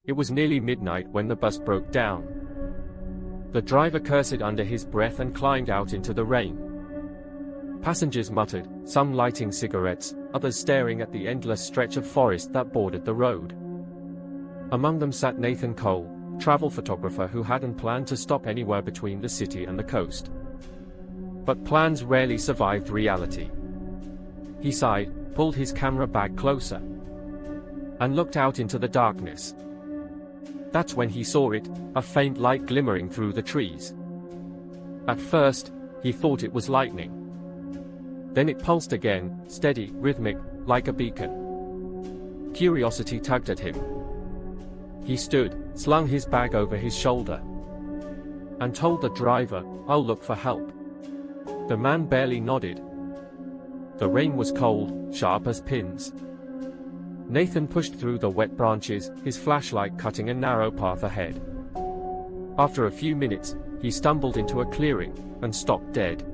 It was nearly midnight when the bus broke down. The driver cursed under his breath and climbed out into the rain. Passengers muttered, some lighting cigarettes, others staring at the endless stretch of forest that bordered the road. Among them sat Nathan Cole, travel photographer who hadn't planned to stop anywhere between the city and the coast. But plans rarely survived reality. He sighed, pulled his camera bag closer, and looked out into the darkness. That's when he saw it, a faint light glimmering through the trees. At first, he thought it was lightning. Then it pulsed again, steady, rhythmic, like a beacon. Curiosity tugged at him. He stood, slung his bag over his shoulder, and told the driver, "I'll look for help." The man barely nodded. The rain was cold, sharp as pins. Nathan pushed through the wet branches, his flashlight cutting a narrow path ahead. After a few minutes, he stumbled into a clearing, and stopped dead.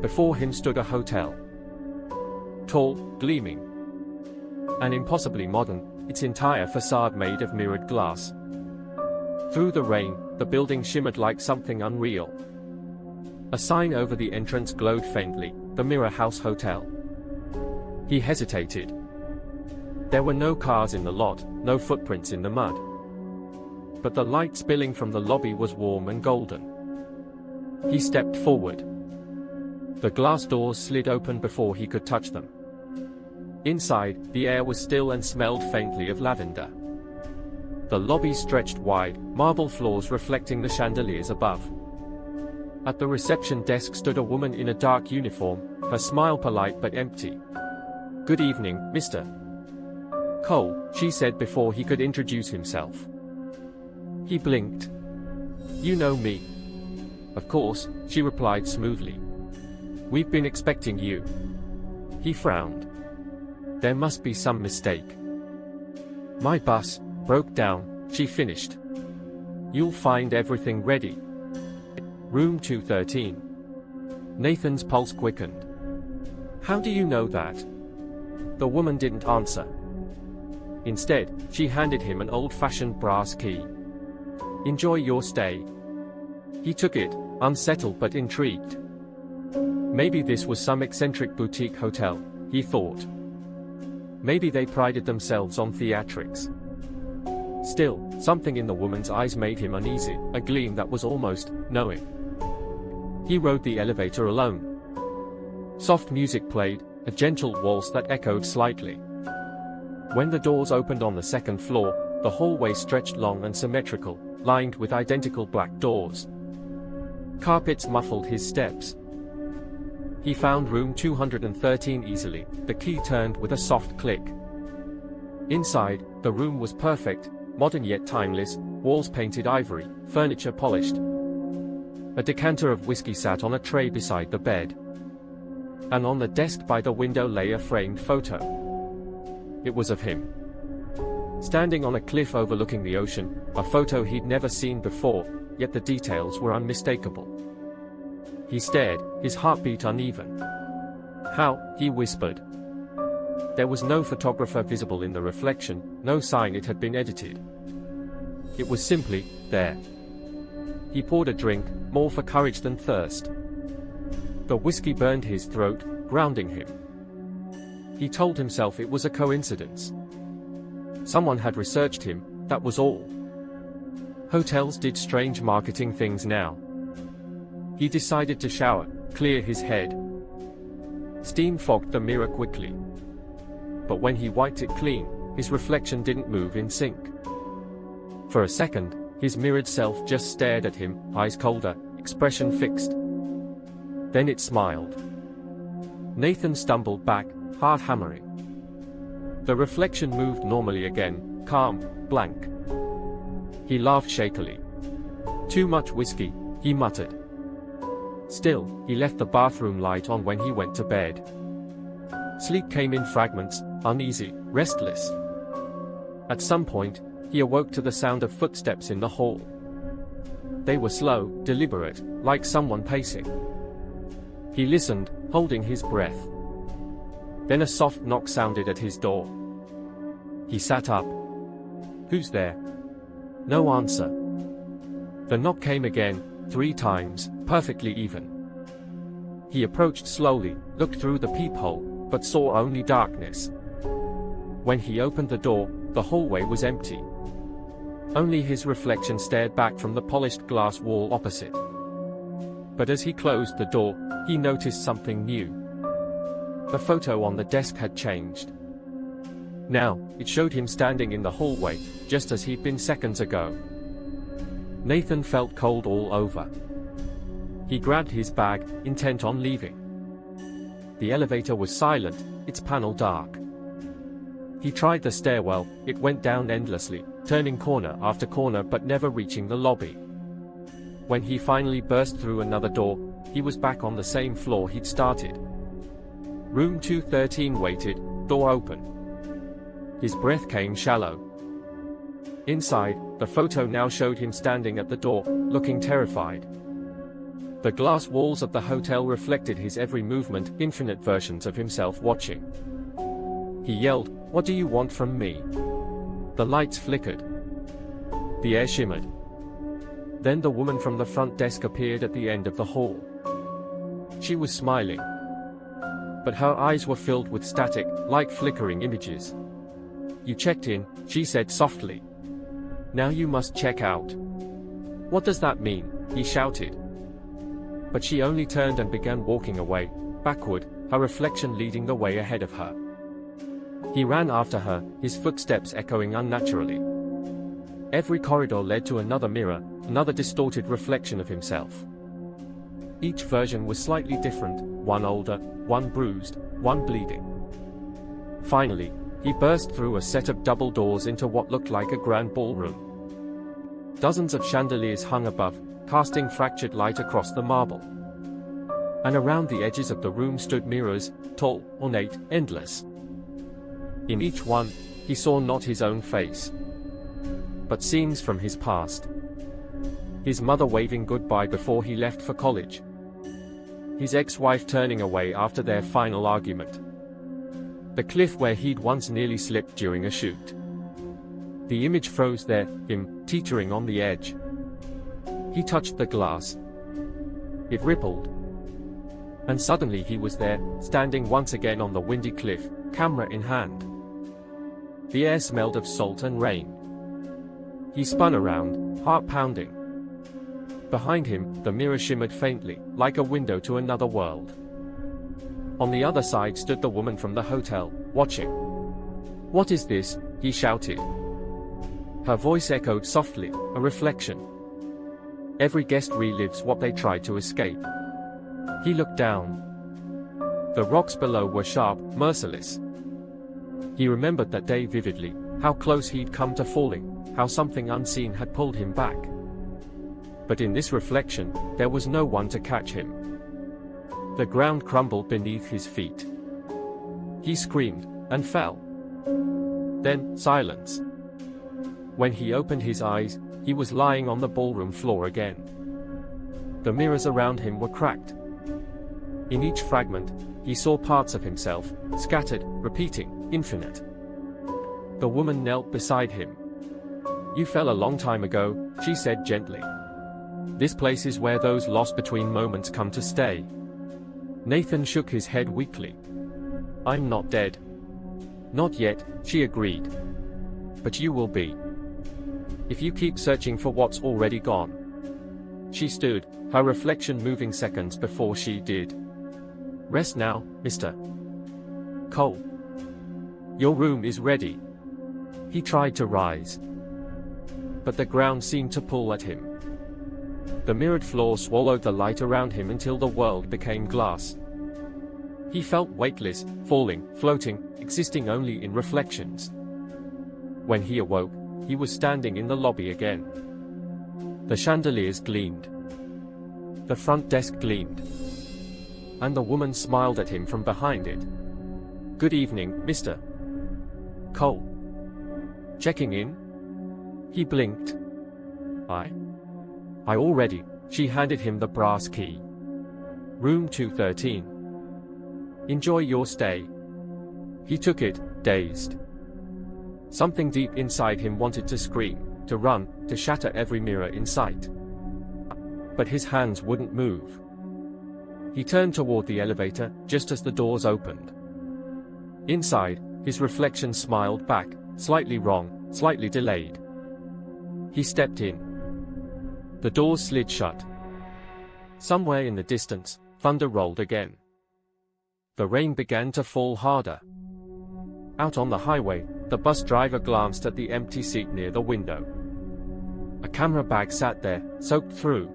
Before him stood a hotel. Tall, gleaming, and impossibly modern, its entire facade made of mirrored glass. Through the rain, the building shimmered like something unreal. A sign over the entrance glowed faintly, "The Mirror House Hotel." He hesitated. There were no cars in the lot, no footprints in the mud. But the light spilling from the lobby was warm and golden. He stepped forward. The glass doors slid open before he could touch them. Inside, the air was still and smelled faintly of lavender. The lobby stretched wide, marble floors reflecting the chandeliers above. At the reception desk stood a woman in a dark uniform, her smile polite but empty. "Good evening, Mr. Cole," she said before he could introduce himself. He blinked. "You know me." "Of course," she replied smoothly. "We've been expecting you." He frowned. There must be some mistake. "My bus broke down," she finished. "You'll find everything ready." Room 213. Nathan's pulse quickened. "How do you know that?" The woman didn't answer. Instead, she handed him an old-fashioned brass key. "Enjoy your stay." He took it, unsettled but intrigued. Maybe this was some eccentric boutique hotel, he thought. Maybe they prided themselves on theatrics. Still, something in the woman's eyes made him uneasy, a gleam that was almost knowing. He rode the elevator alone. Soft music played, a gentle waltz that echoed slightly. When the doors opened on the second floor, the hallway stretched long and symmetrical, lined with identical black doors. Carpets muffled his steps. He found room 213 easily, the key turned with a soft click. Inside, the room was perfect, modern yet timeless, walls painted ivory, furniture polished. A decanter of whiskey sat on a tray beside the bed. And on the desk by the window lay a framed photo. It was of him, standing on a cliff overlooking the ocean, a photo he'd never seen before, yet the details were unmistakable. He stared, his heartbeat uneven. "How?" he whispered. There was no photographer visible in the reflection, no sign it had been edited. It was simply there. He poured a drink, more for courage than thirst. The whiskey burned his throat, grounding him. He told himself it was a coincidence. Someone had researched him, that was all. Hotels did strange marketing things now. He decided to shower, clear his head. Steam fogged the mirror quickly. But when he wiped it clean, his reflection didn't move in sync. For a second, his mirrored self just stared at him, eyes colder, expression fixed. Then it smiled. Nathan stumbled back, heart hammering. The reflection moved normally again, calm, blank. He laughed shakily. "Too much whiskey," he muttered. Still, he left the bathroom light on when he went to bed. Sleep came in fragments, uneasy, restless. At some point, he awoke to the sound of footsteps in the hall. They were slow, deliberate, like someone pacing. He listened, holding his breath. Then a soft knock sounded at his door. He sat up. "Who's there?" No answer. The knock came again, 3 times, perfectly even. He approached slowly, looked through the peephole, but saw only darkness. When he opened the door, the hallway was empty. Only his reflection stared back from the polished glass wall opposite. But as he closed the door, he noticed something new. The photo on the desk had changed. Now, it showed him standing in the hallway, just as he'd been seconds ago. Nathan felt cold all over. He grabbed his bag, intent on leaving. The elevator was silent, its panel dark. He tried the stairwell, it went down endlessly, turning corner after corner but never reaching the lobby. When he finally burst through another door, he was back on the same floor he'd started. Room 213 waited, door open. His breath came shallow. Inside, the photo now showed him standing at the door, looking terrified. The glass walls of the hotel reflected his every movement, infinite versions of himself watching. He yelled, "What do you want from me?" The lights flickered. The air shimmered. Then the woman from the front desk appeared at the end of the hall. She was smiling. But her eyes were filled with static, like flickering images. "You checked in," she said softly. "Now you must check out." "What does that mean?" he shouted. But she only turned and began walking away, backward, her reflection leading the way ahead of her. He ran after her, his footsteps echoing unnaturally. Every corridor led to another mirror, another distorted reflection of himself. Each version was slightly different, one older, one bruised, one bleeding. Finally, he burst through a set of double doors into what looked like a grand ballroom. Dozens of chandeliers hung above, casting fractured light across the marble. And around the edges of the room stood mirrors, tall, ornate, endless. In each one, he saw not his own face, but scenes from his past. His mother waving goodbye before he left for college. His ex-wife turning away after their final argument. The cliff where he'd once nearly slipped during a shoot. The image froze there, him, teetering on the edge. He touched the glass. It rippled. And suddenly he was there, standing once again on the windy cliff, camera in hand. The air smelled of salt and rain. He spun around, heart pounding. Behind him, the mirror shimmered faintly, like a window to another world. On the other side stood the woman from the hotel, watching. "What is this?" he shouted. Her voice echoed softly, a reflection. Every guest relives what they tried to escape. He looked down. The rocks below were sharp, merciless. He remembered that day vividly, how close he'd come to falling, how something unseen had pulled him back. But in this reflection, there was no one to catch him. The ground crumbled beneath his feet. He screamed, and fell. Then, silence. When he opened his eyes, he was lying on the ballroom floor again. The mirrors around him were cracked. In each fragment, he saw parts of himself, scattered, repeating, infinite. The woman knelt beside him. "You fell a long time ago," she said gently. "This place is where those lost between moments come to stay." Nathan shook his head weakly. "I'm not dead." "Not yet," she agreed. "But you will be. If you keep searching for what's already gone." She stood, her reflection moving seconds before she did. "Rest now, Mr. Cole. Your room is ready." He tried to rise. But the ground seemed to pull at him. The mirrored floor swallowed the light around him until the world became glass. He felt weightless, falling, floating, existing only in reflections. When he awoke, he was standing in the lobby again. The chandeliers gleamed. The front desk gleamed. And the woman smiled at him from behind it. "Good evening, Mr. Cole. Checking in?" He blinked. I already." She handed him the brass key. "Room 213. Enjoy your stay." He took it, dazed. Something deep inside him wanted to scream, to run, to shatter every mirror in sight. But his hands wouldn't move. He turned toward the elevator, just as the doors opened. Inside, his reflection smiled back, slightly wrong, slightly delayed. He stepped in. The doors slid shut. Somewhere in the distance, thunder rolled again. The rain began to fall harder. Out on the highway, the bus driver glanced at the empty seat near the window. A camera bag sat there, soaked through.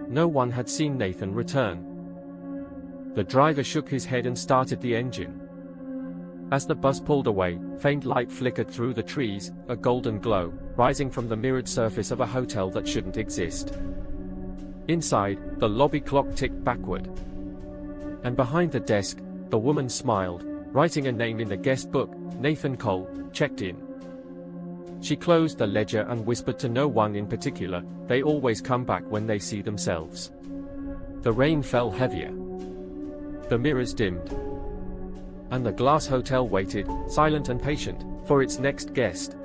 No one had seen Nathan return. The driver shook his head and started the engine. As the bus pulled away, faint light flickered through the trees, a golden glow, rising from the mirrored surface of a hotel that shouldn't exist. Inside, the lobby clock ticked backward. And behind the desk, the woman smiled, writing a name in the guest book, Nathan Cole, checked in. She closed the ledger and whispered to no one in particular, they always come back when they see themselves. The rain fell heavier. The mirrors dimmed. And the glass hotel waited, silent and patient, for its next guest.